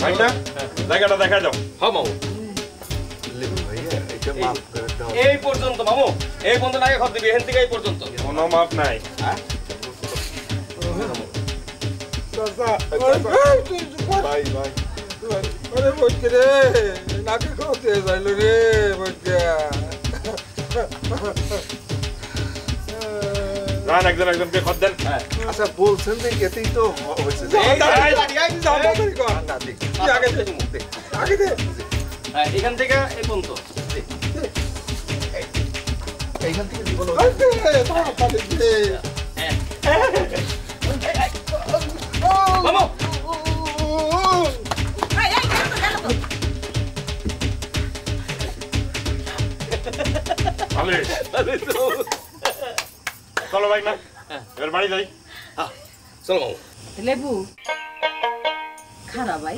ভাইটা জায়গাটা দেখা যাও। হ্যাঁ মামু এই পর্যন্ত মামু, এই পর্যন্ত আগে খত দিবি, এখান থেকে এই পর্যন্ত কোনো মাপ নাই। ভাই ভাই আরে বলছে রে নাকে খাওয়াতে যাইল রে বলছে রান একজন একজনকে খত দেন। আচ্ছা বলছেন যে এতেই তো হয়েছে এখান থেকে এই পর্যন্ত এইখান থেকে জীবন মামু চলো ভাই না এবার বাড়ি যাই। চলো মামু। লেবু খারাপ ভাই,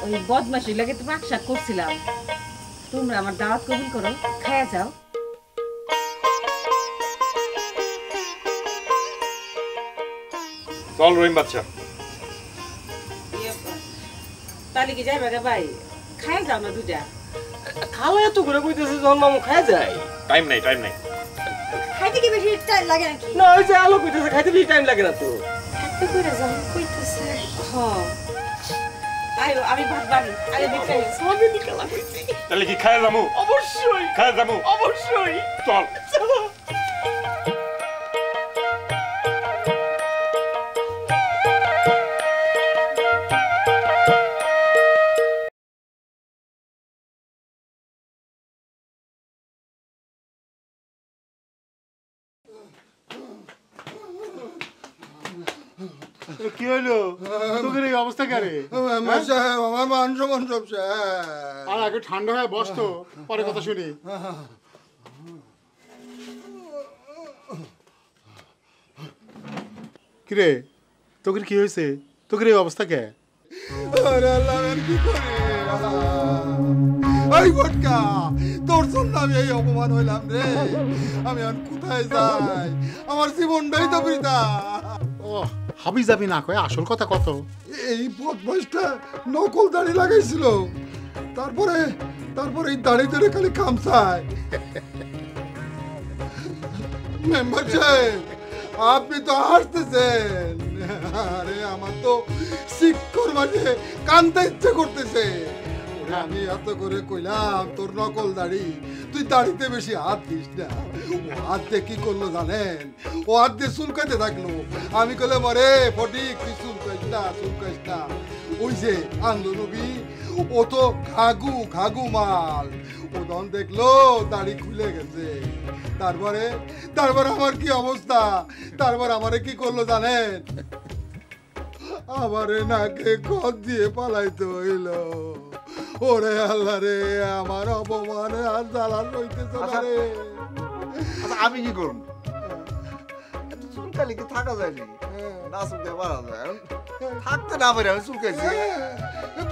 ওই বদমাশি লাগে তো পাকশাক করছিলাম, তোমরা আমার দাওয়াত কবুল করো, খায়া যাও। চল রহিম বাচ্চা। তাহলে কি যাইবা গে ভাই? খায়া যাও না দুটা। খালা এত করে কইতেছে যখন মামু খায় যায়। টাইম নাই টাইম নাই। খাইতে কি বেশি টাইম লাগে নাকি? না ওই যে আলো কইতেছে খাইতে বেশি টাইম লাগে না তো। এত করে যাও কইতেছে। হ আইও আমি ভাত বাড়ি আগে দেখে সবই নিকালা কইছি। তাহলে কি খায় যামু? অবশ্যই খায় যামু। অবশ্যই চল। চলো। কি হইলো তোদের এই অবস্থা কেরে? আমার মান সম্মান সব আর আগে ঠান্ডা হয়ে বসতো, পরে কথা শুনি। কিরে তোদের কি হয়েছে? তোদের এই অবস্থা কে? কি করে এই ভটকা তোর জন্য আমি এই অপমান হইলাম রে। আমি আর কোথায় যাই? আমার জীবনটাই তো বৃথা। ও হাবি যাবি না কয়, আসল কথা কত? এই বদমাইশটা নকল দাড়ি লাগাইছিল, তারপরে তারপরে এই দাড়ি ধরে খালি খামসায়। মেম্বার সাহেব আপনি তো হাসতেছেন, আরে আমার তো শিক্ষর মাঝে কান্দতে ইচ্ছে করতেছে। আমি এত করে কইলাম তোর নকল দাড়ি, তুই দাড়িতে বেশি হাত দিস না। ও হাত দিয়ে কি করলো জানেন? ও হাত দিয়ে চুলকাইতে থাকলো। আমি কইলাম আরে ফটিক তুই চুলকাইস না চুলকাইস না। ওই যে আনলো নবী, ও তো ঘাগু ঘাগু মাল। ও তখন দেখলো দাড়ি খুলে গেছে। তারপরে তারপরে আমার কি অবস্থা? তারপর আমারে কি করলো জানেন? আমারে নাকে কদ দিয়ে পালাইতে হইল। ওরে আল্লাহ রে, আমার অপমানে আর জ্বালা হইতেছে না রে। আমি কি করব? চুলকালি কি থাকা যায়নি? না চুলকে পারা যায়, থাকতে না পারে আমি চুলকাইছি।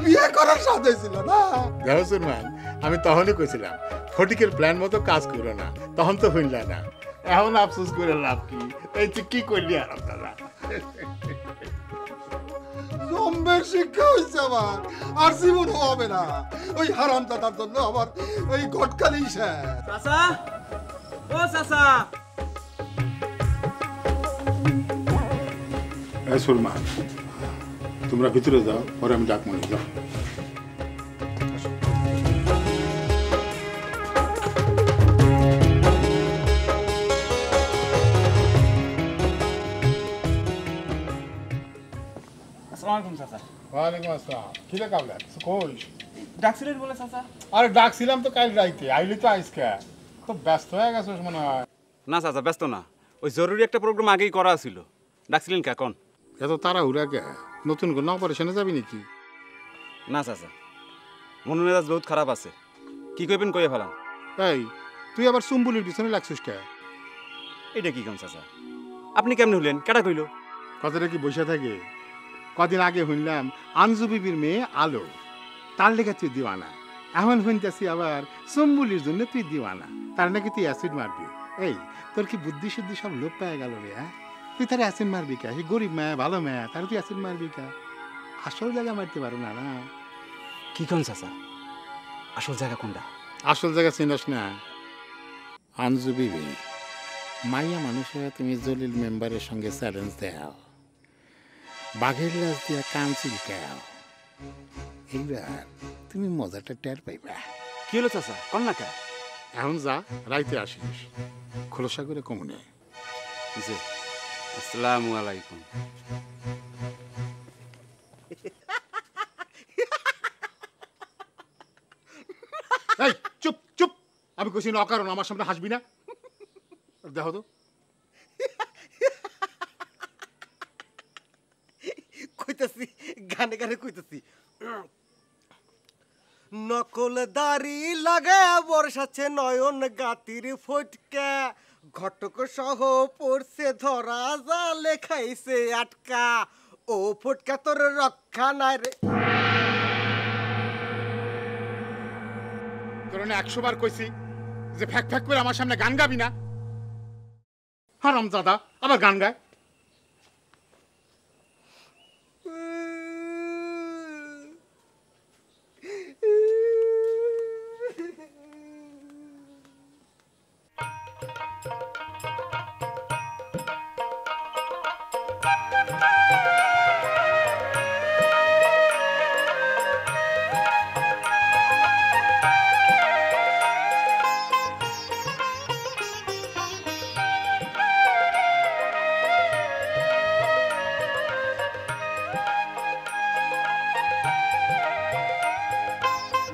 বিয়ে করার সাথে ছিল না। দেখো সুরমান, আমি তখনই কইছিলাম ফটিকের প্ল্যান মতো কাজ করো না, তখন তো হইল না। এখন আফসোস করে লাভ কি? এই তুই কি করলি আর দাদা? জম্বের শিক্ষা হয়েছে আমার, আর জীবন হবে না। ওই হারাম দাদার জন্য আমার ওই ঘটকালি শেষ। চাচা ও চাচা। এই সুরমান তোমরা ভিতরে যাও, পরে আমি ডাক মনে যাও। আসসালামু আলাইকুম চাচা। ওয়ালাইকুম আসসালাম। কি রে কাবলা কই? ডাকছিলেন বলে চাচা? আরে ডাকছিলাম তো কাল রাইতে, আইলি তো আজকে। খুব ব্যস্ত হয়ে গেছিস মনে হয়। না চাচা ব্যস্ত না, ওই জরুরি একটা প্রোগ্রাম আগেই করা ছিল। ডাকছিলেন কে কোন? এত তাড়াহুড়া কে? নতুন কোনো অপারেশনে যাবি নাকি? না চাচা, মন মেজাজ বহুত খারাপ আছে। কি কইবেন কইয়ে ফেলান। এই তুই আবার চুম্বুলির পিছনে লাগছিস কে? এটা কি কাম চাচা? আপনি কেমনে হলেন? কেটা কইল? কথাটা কি বসে থাকে? কদিন আগে শুনলাম আনজু বিবির মেয়ে আলো, তার লেগে তুই দিওয়ানা। এখন শুনতেছি আবার চুম্বুলির জন্য তুই দিওয়ানা, তার নাকি তুই অ্যাসিড মারবি। এই তোর কি বুদ্ধি শুদ্ধি সব লোপ পেয়ে গেল রে? হ্যাঁ তুই তার অ্যাসিড মারবি কে? সে গরিব মেয়ে ভালো মেয়ে, তার তুই অ্যাসিড মারবি কে? আসল জায়গা মারতে পারো না না? কি কোন চাচা, আসল জায়গা কোনটা? আসল জায়গা চিনস না? আঞ্জু বিবি মাইয়া মানুষ হয়ে তুমি জলিল মেম্বারের সঙ্গে চ্যালেঞ্জ দাও, বাঘের লাশ দিয়া কান চিলকাও, এইবার তুমি মজাটা টের পাইবা। কি হলো চাচা, কন না কে? এখন যা, রাইতে আসিস, খোলসা করে কমনে। জি, আসসালামু আলাইকুম। এই চুপ চুপ, আমি কইছি না অকারণ আমার সামনে হাসবি না। দেখো তো কইতাছি, গানে গানে কইতাছি। নকল দাড়ি লাগায় বর্ষাচ্ছে নয়ন গাতির ফটকা, ঘটক সহ পড়ছে ধরা, জালে খাইছে আটকা, ও ফটকা তোর রক্ষা নাই রে। তোর 100 বার কইছি যে ফ্যাক ফ্যাক করে আমার সামনে গান গাবি না। হারামজাদা আবার গান গায়।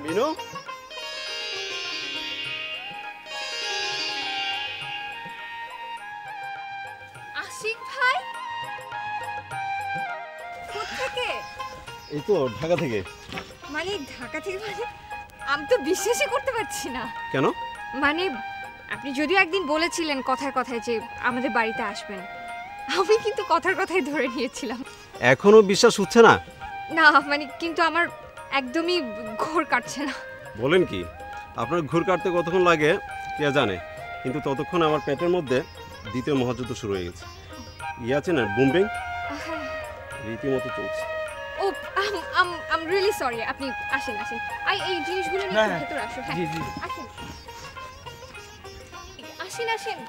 মিনু, আশিক ভাই কোত্থেকে? এই তো ঢাকা থেকে। মানে ঢাকা থেকে? মানে আমি তো বিশ্বাসই করতে পারছি না। কেন? মানে আপনি যদিও একদিন বলেছিলেন কথায় কথায় যে আমাদের বাড়িতে আসবেন, আমি কিন্তু কথার কথাই ধরে নিয়েছিলাম। এখনো বিশ্বাস হচ্ছে না? না মানে কিন্তু আমার একদমই ঘোর কাটছে না। বলেন কি, আপনার ঘুর কাটতে কতক্ষণ লাগে কে জানে, কিন্তু ততক্ষণ আমার পেটের মধ্যে দ্বিতীয় মহাযুদ্ধ শুরু হয়ে গেছে। আছে না বুমবিং রীতিমতো চলছে। ও আম রিয়েলি সরি। আপনি আসেন আসেন, এই জিনিসগুলো নিয়ে ভেতরে আসো। হ্যাঁ আসেন আসেন আসেন।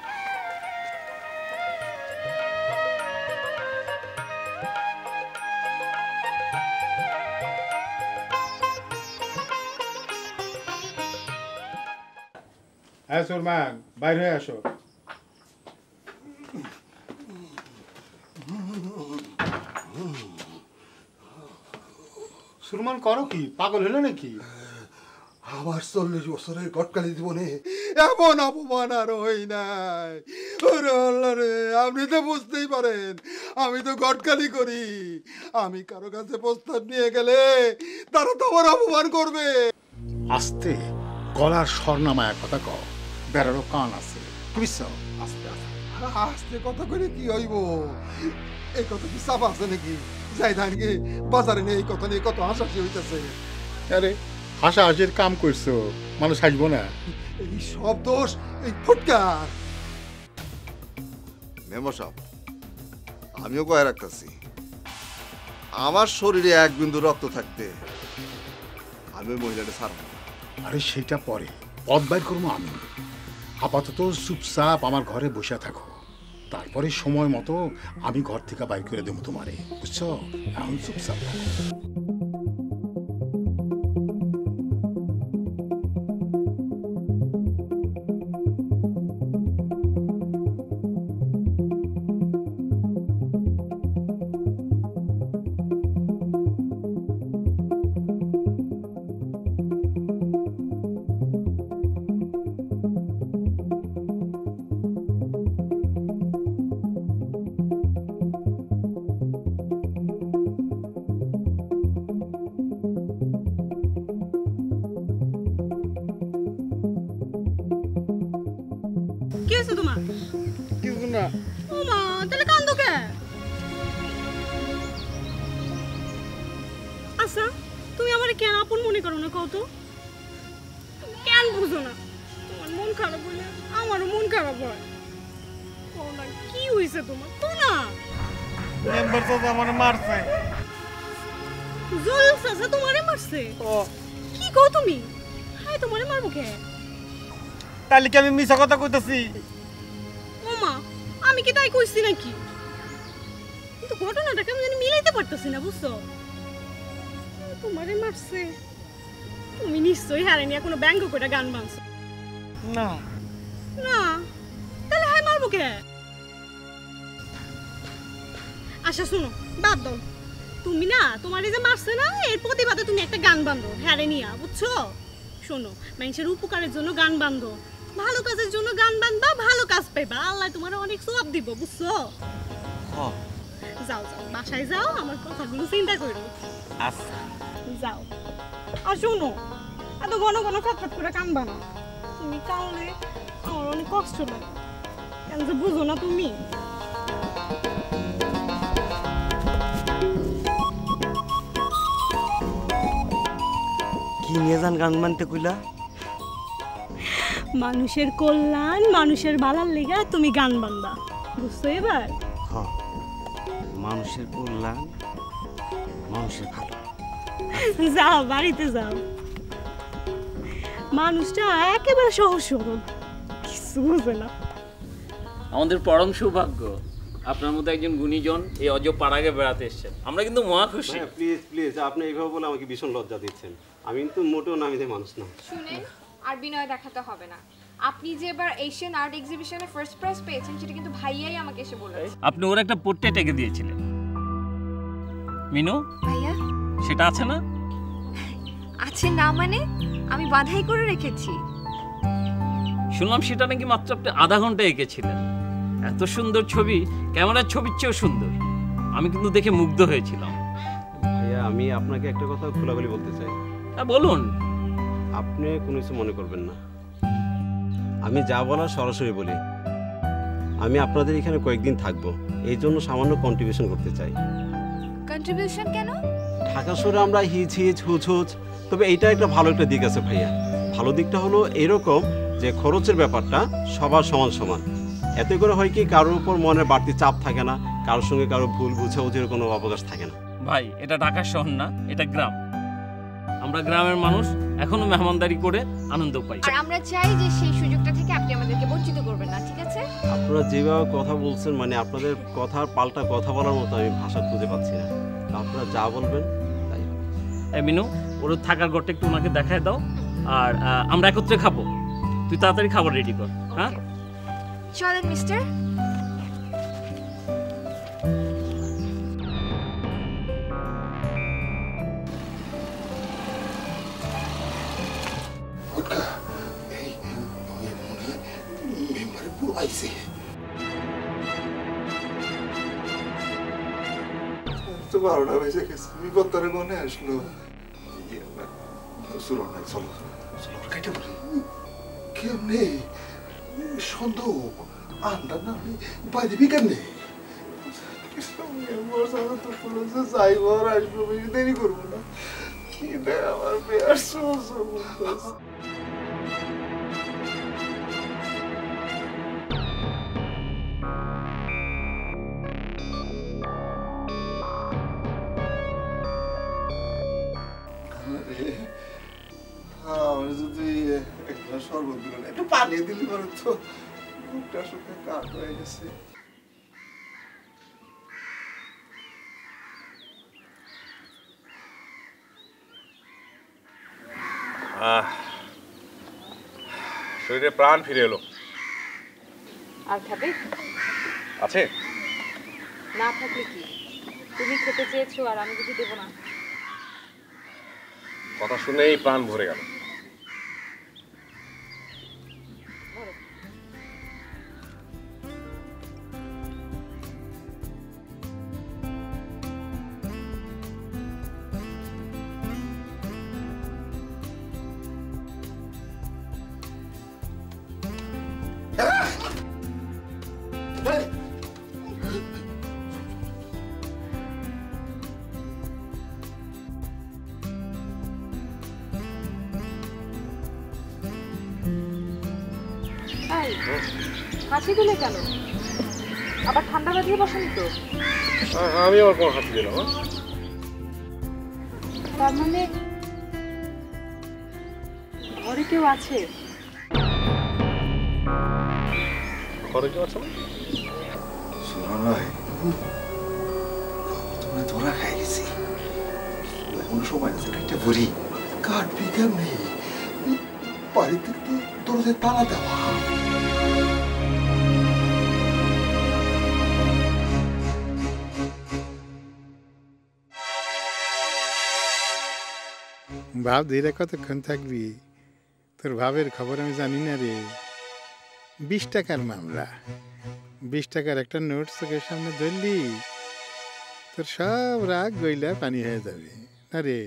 হ্যাঁ সুরমান, বাইর হয়ে আসো। সুরমান করো কি, পাগল হলো নাকি? আমার 40 বছরের গটকালি জীবনে এমন অপমান আর হই নাই। ওরে আল্লাহ রে, আপনি তো বুঝতেই পারেন আমি তো গটকালি করি। আমি কারো কাছে প্রস্তাব নিয়ে গেলে তারা তো আমার অপমান করবে। আস্তে গলার স্বর্ণামায়া কথা কও, বেড়ারও কান আছে, বুঝছো? আস্তে আস্তে। আস্তে কথা করে কি হইব? এই কথা কি চাপ আছে নাকি? যাই ধানকে বাজারে নিয়ে এই কথা নিয়ে কত হাসাহাসি হইতেছে। আরে হাসাহাসির কাম করছো, মানুষ হাসবো না? এই সব দোষ এই ফুটকার। মেম্বার সাহেব, আমিও কয়ে রাখতেছি, আমার শরীরে এক বিন্দু রক্ত থাকতে আমি ওই মহিলাটা ছাড়ব না। আরে সেটা পরে, পথ বাইর করবো আমি। আপাতত চুপচাপ আমার ঘরে বসে থাকো, তারপরে সময় মতো আমি ঘর থেকে বাইর করে দেবো তোমারে, বুঝছো? এখন চুপচাপ থাকো। কি হয়েছে তোমার? কিছু না। ও মা, তাহলে কান্দো কে? আচ্ছা তুমি আমার কেন আপন মনে করো না, কত কেন বুঝো না? তোমার মন খারাপ হইলে আমারও মন খারাপ হয়। ও না, কি হয়েছে তোমার? তো না মেম্বার তো আমার মারছে। জল চাচা তোমারে মারছে কি কও তুমি? হ্যাঁ তোমারে মারবো কে? তাহলে কি আমি মিছা কথা কইতাছি? ওমা আমি কি তাই কইছি নাকি? কিন্তু ঘটনাটাকে আমি জানি মিলাইতে পারতাছি না বুঝছো। তোমারে মারছে তুমি নিশ্চয়ই হারে নিয়ে কোনো ব্যঙ্গ করে গান বানছো। না না তাহলে হাই মারবো কে? আচ্ছা শুনো বাদ দাও, তুমি না তোমার এই যে মারছে না এর প্রতিবাদে তুমি একটা গান বান্ধো হ্যারে নিয়া বুঝছো। শোনো মানুষের উপকারের জন্য গান বান্ধো, ভালো কাজের জন্য গান বান্ধবা, ভালো কাজ পাইবা, আল্লাহ তোমার অনেক সওয়াব দিব বুঝছো। যাও যাও বাসায় যাও, আমার কথাগুলো চিন্তা করো। আচ্ছা যাও। আর শোনো এত ঘন ঘন খটখট করে কান্দবা না, তুমি কাঁদলে আমার অনেক কষ্ট লাগে, কেন যে বুঝো না তুমি। কি নিয়ে যান গান মানতে কইলা? মানুষের কল্যাণ মানুষের ভালোর লেগে তুমি গান বান্ধবা বুঝছো এবার। মানুষের কল্যাণ মানুষের ভালো। যাও বাড়িতে যাও, মানুষটা একেবারে সহজ সরল, কিছু বুঝে না। আমাদের পরম সৌভাগ্য আপনার মতো একজন গুণীজন এই অজ পাড়াকে বেড়াতে এসেছেন, আমরা কিন্তু মহা খুশি। প্লিজ প্লিজ, আপনি এইভাবে বলে আমাকে ভীষণ লজ্জা দিচ্ছেন। আমি কিন্তু মোটেও নামিতে মানুষ না। শুনেন, আর বিনয় দেখাতে হবে না। আপনি যে এবার এশিয়ান আর্ট এক্সিবিশনে ফার্স্ট প্রাইজ পেয়েছেন সেটা কিন্তু ভাইয়াই আমাকে এসে বলেছে। আপনি ওর একটা পোর্ট্রেট এঁকে দিয়েছিলেন মিনু, ভাইয়া সেটা আছে না? আছে না মানে আমি বাঁধাই করে রেখেছি। শুনলাম সেটা নাকি মাত্র আপনি আধা ঘন্টা এঁকেছিলেন। এত সুন্দর ছবি, ক্যামেরার ছবির চেয়েও সুন্দর। আমি কিন্তু দেখে মুগ্ধ হয়েছিলাম। ভাইয়া আমি আপনাকে একটা কথা খোলাখুলি বলতে চাই। হ্যাঁ বলুন। আপনি কোনো কিছু মনে করবেন না, আমি যা বলার সরাসরি বলি। আমি আপনাদের এখানে কয়েকদিন থাকবো, এই জন্য সামান্য কন্ট্রিবিউশন করতে চাই। কন্ট্রিবিউশন কেন? ঢাকা শহরে আমরা হিচ হিচ হুচ হুচ, তবে এইটা একটা ভালো একটা দিক আছে ভাইয়া। ভালো দিকটা হলো এরকম যে খরচের ব্যাপারটা সবার সমান সমান। এতে করে হয় কি কারোর উপর মনের বাড়তি চাপ থাকে না, কারোর সঙ্গে কারো ভুল বুঝাবুঝির কোনো অবকাশ থাকে না। ভাই এটা ঢাকা শহর না, এটা গ্রাম। আমরা গ্রামের মানুষ, এখনো মেহমানদারি করে আনন্দ পাই। আর আমরা চাই যে সেই সুযোগটা থেকে আপনি আমাদেরকে বঞ্চিত করবেন না, ঠিক আছে? আপনারা যেভাবে কথা বলছেন, মানে আপনাদের কথার পাল্টা কথা বলার মতো আমি ভাষা খুঁজে পাচ্ছি না। আপনারা যা বলবেন তাই হবে। এই মিনু, ওর থাকার ঘরটা একটু ওনাকে দেখায় দাও, আর আমরা একত্রে খাবো। তুই তাড়াতাড়ি খাবার রেডি কর। হ্যাঁ চলেন মিস্টার। তো 12টা বেজে গেছে, বিপত্তারে মনে আসলো। চলো চলো চলো কেটে বলি কেমনে সন্দেহ আন্ডার না বাইরে বি কেমনে যাইব আর আসবো, বেশি দেরি করবো না। এটা আমার বেয়ার সমস্যা। আমার যদি এক গ্লাস শরবত দিল, একটু পানি দিলি পরে তো মুখটা শুকে কাঠ হয়ে গেছে। শরীরে প্রাণ ফিরে এলো। আর খাবে? আছে না থাকলে কি, তুমি খেতে চেয়েছো আর আমি কিছু দেবো না? কথা শুনেই প্রাণ ভরে গেল। হাসি দিলে কেন? আবার ঠান্ডা বাজিয়ে বসানি তো? আমি আবার কোন হাসি দিলাম? তার মানে ঘরে কেউ আছে? ঘরে কেউ আছে না? শোনো নয়, তোমরা ধরা খাই গেছি, এখনো সময় আছে, একটা ভরি কাটবি কেমনি? বাড়িতে তো তোদের তালা দেওয়া। ভাব ধীরে কতক্ষণ থাকবি? তোর ভাবের খবর আমি জানি না রে। 20 টাকার মামলা, 20 টাকার একটা নোট চোখের সামনে ধরলি তোর সব রাগ গইলা পানি হয়ে যাবে। না রে,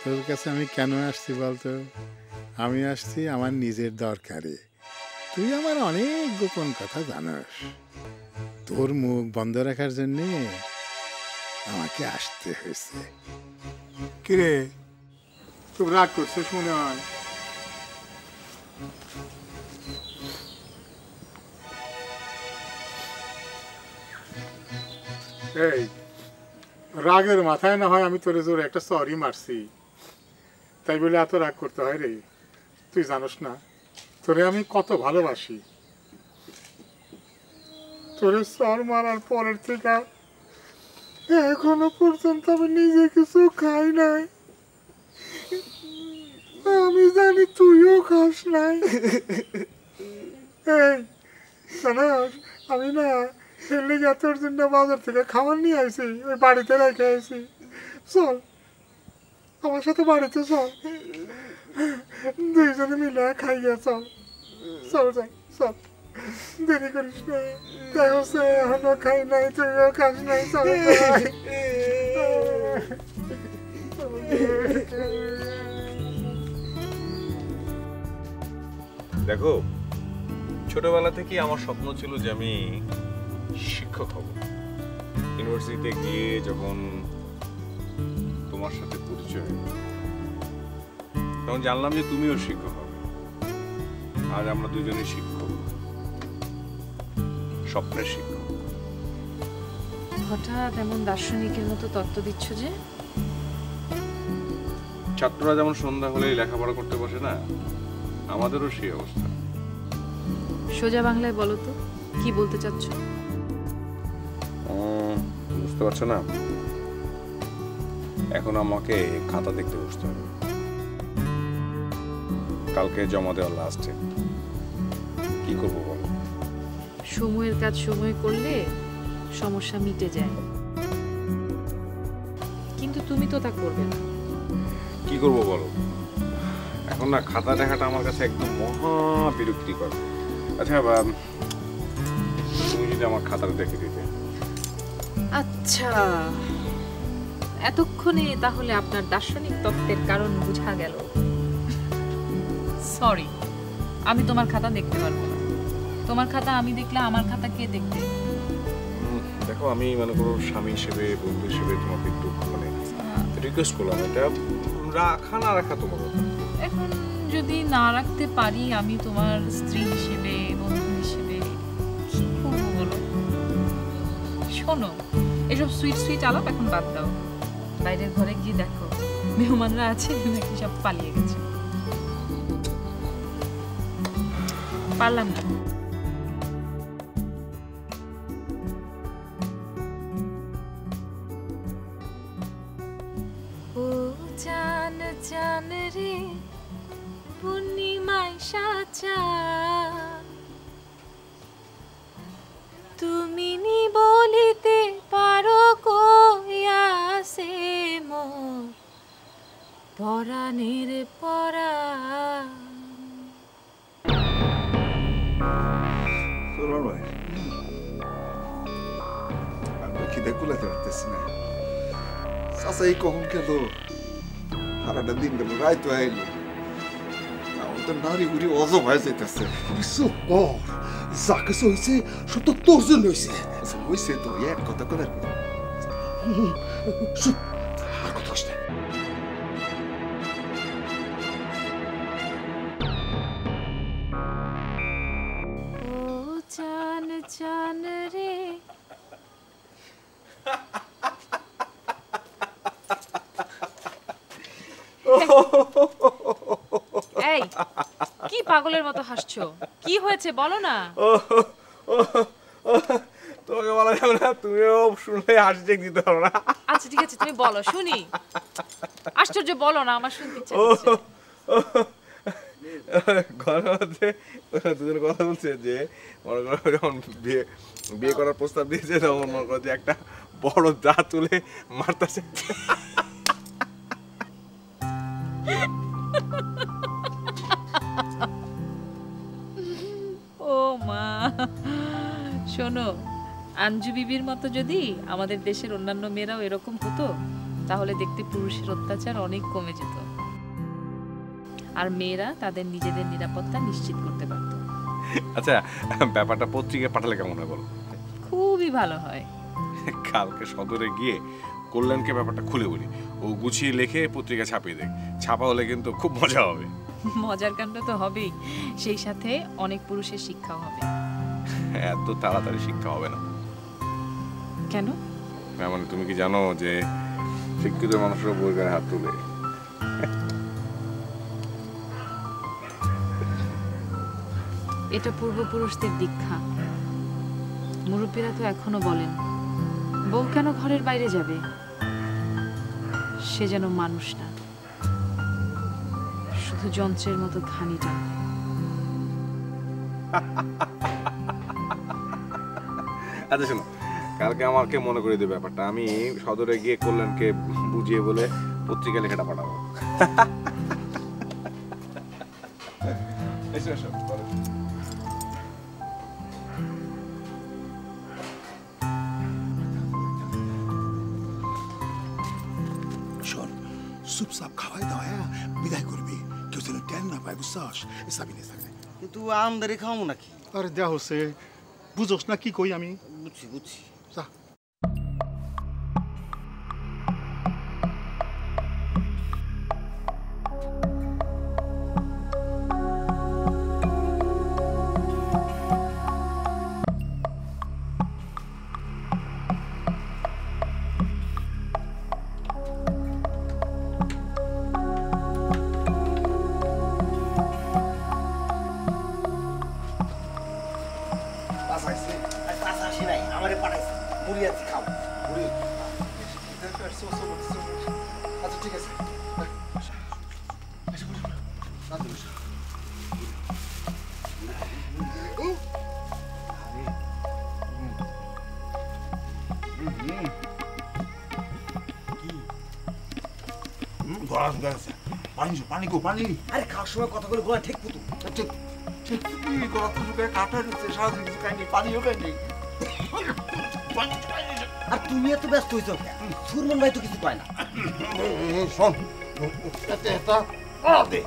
তোর কাছে আমি কেন আসছি বলতো? আমি আসছি আমার নিজের দরকারে। তুই আমার অনেক গোপন কথা জানোস, তোর মুখ বন্ধ রাখার জন্যে আমাকে আসতে হয়েছে। কিরে, খুব রাগ করছিস মনে হয়? এই রাগের মাথায় না হয় আমি তোরে জোরে একটা সরি মারছি, তাই বলে এত রাগ করতে হয় রে? তুই জানোস না তোরে আমি কত ভালোবাসি। তোরে সর মারার পরের থেকে এখনো পর্যন্ত আমি নিজে কিছু খাই নাই। আমি জানি তুইও খাস নাই। এই জানাস, আমি না এলে তোর জন্য বাজার থেকে খাবার নিয়ে আসি, ওই বাড়িতে রেখে আসি। চল আমার সাথে বাড়িতে চল, দুইজনে মিলে খাইয়া চল। চল যাই, চল, দেরি করিস না। দেখো সে এখনো খাই নাই, তুইও খাস নাই। চল দেখো, ছোটবেলা থেকেই আমার স্বপ্ন ছিল যে আমি শিক্ষক হব। ইউনিভার্সিটিতে গিয়ে যখন তোমার সাথে পরিচয় হলো, তখন জানলাম যে তুমিও শিক্ষক হবে। আজ আমরা দুজনেই শিক্ষক, স্বপ্নের শিক্ষক। হঠাৎ এমন দার্শনিকের মতো তত্ত্ব দিচ্ছ যে? ছাত্ররা যেমন সন্ধ্যা হলেই লেখাপড়া করতে বসে না, আমাদেরও সেই অবস্থা। সোজা বাংলায় বলো তো, কি বলতে চাচ্ছ? বুঝতে পারছো না? এখন আমাকে খাতা দেখতে বসতে হবে, কালকে জমা দেওয়ার লাস্টে। কি করবো বলো? সময়ের কাজ সময় করলে সমস্যা মিটে যায়, কিন্তু তুমি তো তা করবে না। কি করবো বলো? এখন না খাতা দেখাটা আমার কাছে একদম মহা বিরক্তিকর। আচ্ছা, তুমি যদি আমার খাতাটা দেখে দিতে। আচ্ছা, এতক্ষণে তাহলে আপনার দার্শনিক তত্ত্বের কারণ বোঝা গেল। সরি, আমি তোমার খাতা দেখতে পারবো না। তোমার খাতা আমি দেখলে আমার খাতা কে দেখবে? দেখো, আমি মনে করো স্বামী হিসেবে, বন্ধু হিসেবে তোমাকে একটু মানে রিকোয়েস্ট করলাম, এটা রাখা না রাখা তোমার কথা। এখন যদি না রাখতে পারি, আমি তোমার স্ত্রী হিসেবে, বন্ধু হিসেবে কি করবো বলো? শোনো, এসব সুইট সুইট আলাপ এখন বাদ দাও। বাইরের ঘরে গিয়ে দেখো মেহমানরা আছে নাকি সব পালিয়ে গেছে। পারলাম না। ও জান জান রে পূর্ণিমায় সাজা, তুমি নি বলিতে পারো কইয়াছে মোর পরাণের পরাণ। শোনো নয়, আমি তো খিদে কুলাতে পারতেছি না। চাচা এই কখন গেল? সারাটা দিন গেল, রায় তো আইলো, আমার তো নারী উড়ি অজব হয়ে যাইতেছে। চুপ কর, যা কিছু হয়েছে সব তো তোর জন্য হয়েছে। হয়েছে তো, এক কথা করে চুপ, আর কথা আসতে। ও জান জান রে। পাগলের মতো হাসছো? কি হয়েছে বলো না। তোমাকে বলা যাবে না, তুমিও শুনলে হাসি চেক দিতে পারো না। আচ্ছা ঠিক আছে, তুমি বলো শুনি। আশ্চর্য, বলো না, আমার শুনতে ইচ্ছে করছে। দুজন কথা বলছে যে মনে করো যখন বিয়ে করার প্রস্তাব দিয়েছে তখন মনে করো যে একটা বড় দা তুলে মারতেছে। ও মা, শোনো, আঞ্জু বিবির মতো যদি আমাদের দেশের অন্যান্য মেয়েরাও এরকম হতো তাহলে দেখতে পুরুষের অত্যাচার অনেক কমে যেত, আর মেয়েরা তাদের নিজেদের নিরাপত্তা নিশ্চিত করতে পারত। আচ্ছা, ব্যাপারটা পত্রিকায় পাঠালে কেমন হয় বলো? খুবই ভালো হয়। কালকে সদরে গিয়ে কল্যাণকে ব্যাপারটা খুলে বলি, ও গুছিয়ে লিখে পত্রিকা ছাপিয়ে দেয়। ছাপা হলে কিন্তু খুব মজা হবে। মজার কাণ্ড তো হবেই, সেই সাথে অনেক পুরুষের শিক্ষাও হবে। এত তাড়াতাড়ি শিক্ষা হবে না। কেন? মানে তুমি কি জানো যে শিক্ষিত মানুষের বই গায়ে হাত তুলে? এটা পূর্বপুরুষদের দীক্ষা। মুরব্বীরা তো এখনো বলেন, বউ কেন ঘরের বাইরে যাবে, সে যেন মানুষ না, শুধু যন্ত্রের মতো ঘানিটা। আচ্ছা শোনো, কালকে আমাকে মনে করে দেবে ব্যাপারটা, আমি সদরে গিয়ে কল্যাণকে বুঝিয়ে বলে পত্রিকা লেখাটা পাঠাবো। এসো এসো। শোন, চুপচাপ খাওয়াই দাওয়া বিদায় করবি, কেউ যেন টেন না পায়, বুঝছস? কিন্তু আমদারি খাওয়াবো নাকি? আরে দেয়া হচ্ছে, বুঝোস না কি কই আমি? বুঝছি বুঝছি। যা। আচ্ছা ঠিক আছে, পানি গো পানি। আরে খাওয়ার সময় কথা বলে গলা ঠিক পুতু। ঠিক ঠিক গলা তো শুকায় কাটা হচ্ছে, সারাদিন কিছু খাইনি, পানিও খাইনি। আর তুমি এত ব্যস্ত হয়েছ, সুরমন ভাই তো কিছু পায় না। শোন, এটা দে,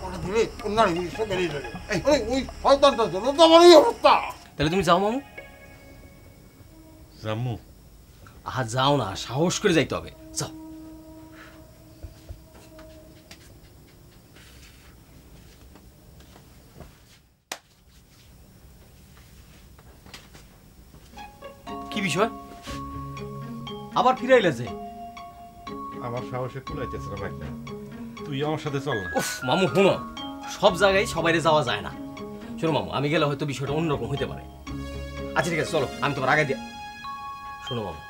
ওটা দিলে অন্যান্য বেরিয়ে যাবে। ওই শয়তানটার জন্য তো আমার এই অবস্থা। তাহলে তুমি যাও মামু। জাম্মু আহা যাও না, সাহস করে যাইতে হবে, যাও। কি বিষয়? আবার ফিরে এলে যে? আমার সাহসে কুলাইতেছে না ভাই, তুই আমার সাথে চল না। উফ মামু শোনো, সব জায়গায় সবাইরে যাওয়া যায় না। শোনো মামু, আমি গেলে হয়তো বিষয়টা অন্যরকম হইতে পারে। আচ্ছা ঠিক আছে চলো, আমি তোমার আগে দিয়ে। শোনো মামু,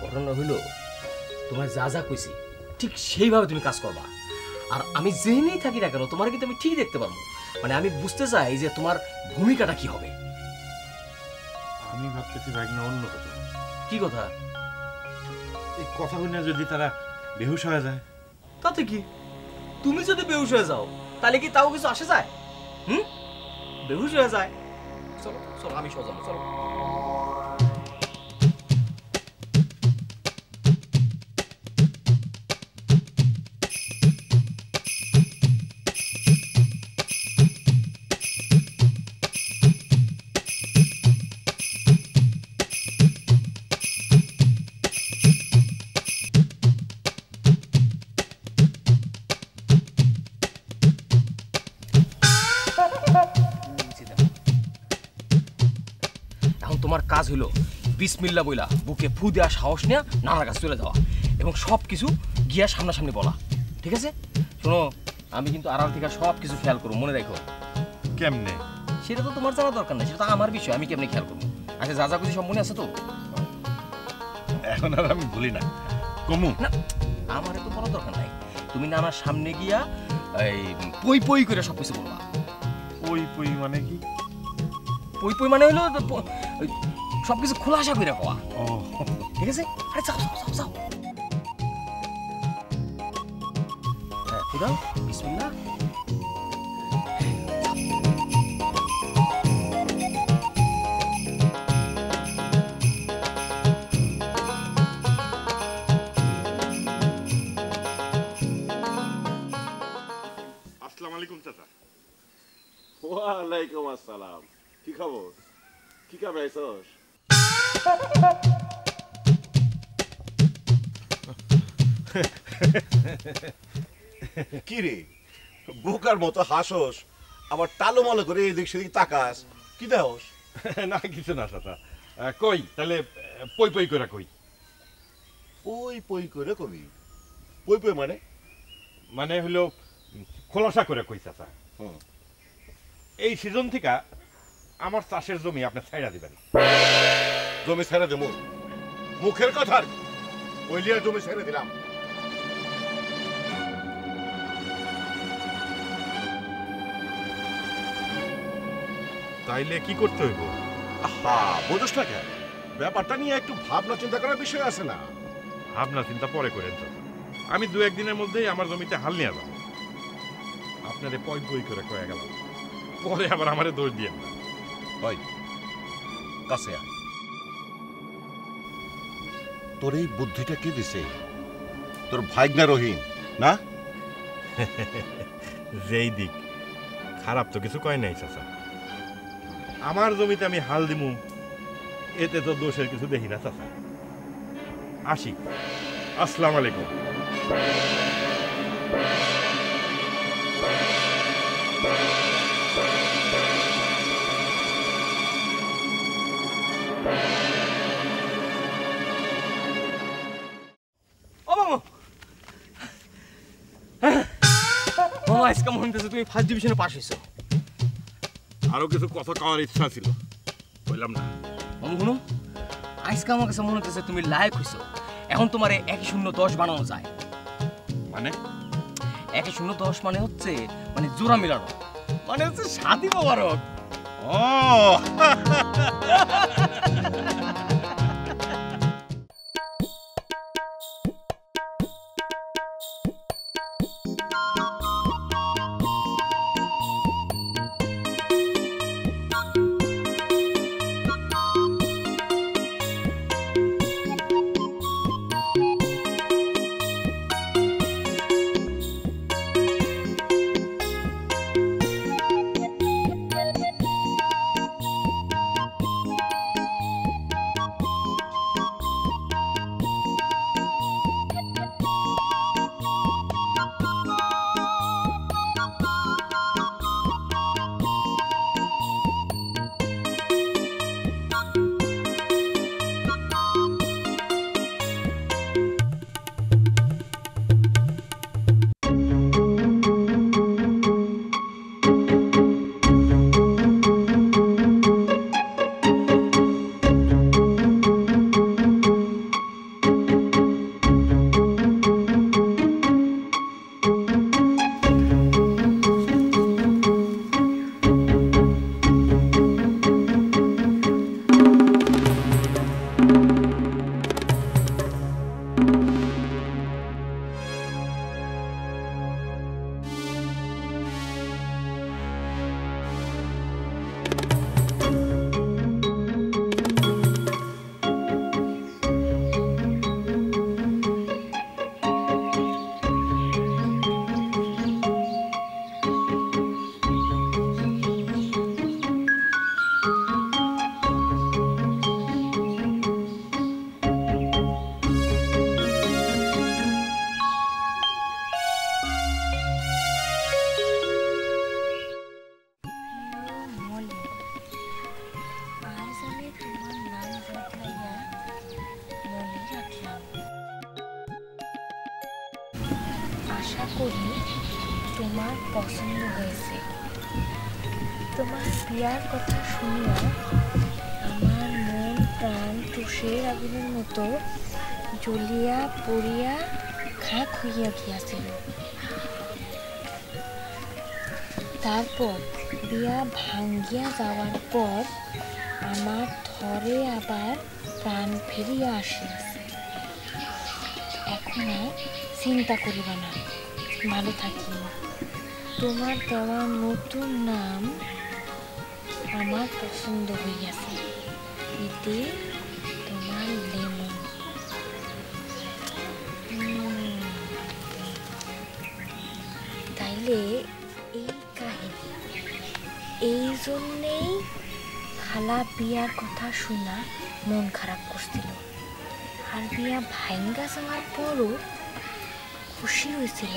ঘটনা হইল তোমার যা যা কইছি ঠিক সেইভাবে তুমি কাজ করবা। আর আমি যেখানেই থাকি না কেন তোমার কিন্তু আমি ঠিক দেখতে পারবো। মানে আমি বুঝতে চাই যে তোমার ভূমিকাটা কি হবে। আমি ভাবতেছি ভাই না অন্য কথা। কি কথা? এই কথা বলে যদি তারা বেহুশ হয়ে যায়? তাতে কি, তুমি যদি বেহুশ হয়ে যাও তাহলে কি তাও কিছু আসে যায়? বেহুশ হয়ে যায়। চলো চলো, আমি সোজা চলো। তোমার কাজ হলো বিসমিল্লাহ বইলা বুকে ফু দেওয়া, সাহস নেওয়া, নানার কাছে চলে যাওয়া এবং সব কিছু গিয়া সামনাসামনি বলা, ঠিক আছে? শোনো, আমি কিন্তু আড়াল থেকে সব কিছু খেয়াল করবো, মনে রাখো। কেমনে? সেটা তো তোমার জানা দরকার নেই, সেটা তো আমার বিষয়, আমি কেমনে খেয়াল করবো। আচ্ছা যা যা কিছু সব মনে আছে তো? এখন আর আমি ভুলি না। কমু না, আমার তো বলার দরকার নাই। তুমি নানার সামনে গিয়া এই পই পই করে সব কিছু বলবা। পই পই মানে কি? পই পই মানে হলো সব কিছু খোলাসা করে হওয়া। ও ঠিক আছে, আরে যাও যাও যাও যাও। হ্যাঁ খুদা, বিসমিল্লাহ। আসসালামু আলাইকুম চাচা। ওয়ালাইকুম আসসালাম। কি খবর? কি খাবেছস? কি রে, বোকার মতো হাসস, আবার টালোমালো করে এদিক সেদিক তাকাস, কি দেহস? না কিছু না চাচা। কই তাহলে পই পই করে কই। পই পই করে কবি? পই পই মানে? মানে হলো খোলাসা করে কই চাচা। এই সিজন থেকে আমার চাষের জমি আপনি ছাইড়া দিবেন। জমি ছেড়ে দেবো? মুখের কথা ওইলিয়া জমি ছেড়ে দিলাম। তাইলে কি করতে হইব? বোঝস না কেন? ব্যাপারটা নিয়ে একটু ভাবনা চিন্তা করার বিষয় আছে না? ভাবনা চিন্তা পরে করেন চাচা, আমি 2-1 দিনের মধ্যেই আমার জমিতে হাল নিয়ে যাবো। আপনারে পই পই করে কয়ে গেলাম, পরে আবার আমারে দোষ দিয়েন না। ওই কাছে আয়। তোর এই বুদ্ধিটা কে দিছে? তোর ভাইগনা রহিম না? যেই দিক খারাপ তো কিছু কয় নাই চাচা। আমার জমিতে আমি হাল দিমু, এতে তো দোষের কিছু দেখি না চাচা। আসি, আসসালামু আলাইকুম। আজকে মনে হচ্ছে তুমি ফার্স্ট ডিভিশনে পাস হয়েছো। আরো কিছু কথা কওয়ার ইচ্ছা ছিল, বললাম না। মামু শুনো, আজকে আমার কাছে মনে হচ্ছে তুমি লায়ক হয়েছো। এখন তোমার 1-0-10 বানানো যায়। মানে 1-0-10 মানে হচ্ছে মানে জোড়া মিলানো, মানে হচ্ছে শাদি মোবারক। ও আশা করি তোমার পছন্দ হয়েছে। তোমার বিয়ার কথা শুনিয়া আমার মন প্রাণ তুষের আগুনের মতো জ্বলিয়া পড়িয়া খাক হইয়া গিয়াছিল। তারপর বিয়া ভাঙ্গিয়া যাওয়ার পর আমার ধরে আবার প্রাণ ফিরিয়া আসিয়াছে। এখন আর চিন্তা করিবা না, ভালো থাকি। তোমার দেওয়া নতুন নাম আমার পছন্দ হইয়াছে, এতে তোমার লেমন। তাইলে এই কাহিনী, এই জন্যেই খালা বিয়ার কথা শুনা মন খারাপ করছিল, আর বিয়া ভাঙ্গা যাওয়ার পরও খুশি হয়েছিল।